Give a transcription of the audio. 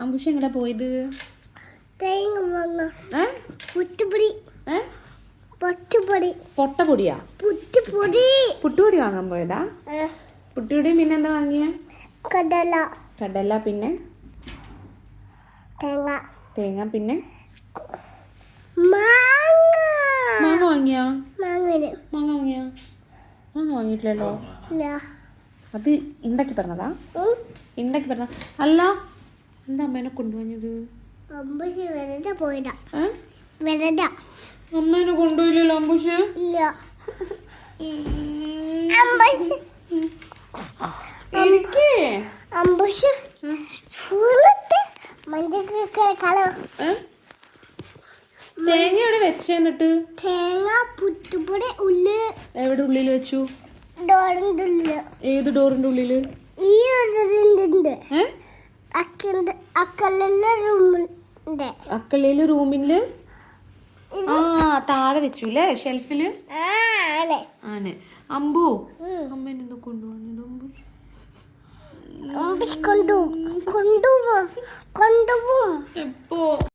അമ്പുഷ എങ്ങടെ പോയത്? പൊട്ടപ്പൊടിയാ? പുട്ടുപൊടി വാങ്ങാൻ പോയതാ? പുട്ടുപൊടി പിന്നെ എന്താ വാങ്ങിയ? കടല പിന്നെ തേങ്ങ പിന്നെ മാങ്ങ വാങ്ങിയാ? മാങ്ങ വാങ്ങിയിട്ടില്ലല്ലോ. അത് ഉണ്ടാക്കി പറഞ്ഞതാ? ഉണ്ടാക്കി പറഞ്ഞ അല്ല, എന്താ അമ്മേനെ കൊണ്ടുപോയത്? അമ്മേനെ കൊണ്ടുപോയില്ലല്ലോ അമ്പുഷ്. എനിക്ക് തേങ്ങ എവിടെ വെച്ചേ? എന്നിട്ട് തേങ്ങ പുട്ടുപൊടി ഉള്ളിൽ എവിടെ ഉള്ളിൽ വെച്ചു? ഡോറിന്റെ ഉള്ളില്. ഏത് ഡോറിന്റെ ഉള്ളില്? ഈ അക്കളിലെ റൂമില്. ആ താഴെ വെച്ചുല്ലേ, ഷെൽഫില്. ആണ് അമ്പു. അമ്മേനെന്താ കൊണ്ടുപോകുന്നത് അമ്പുഷ്? കൊണ്ടുപോകും. എപ്പോ?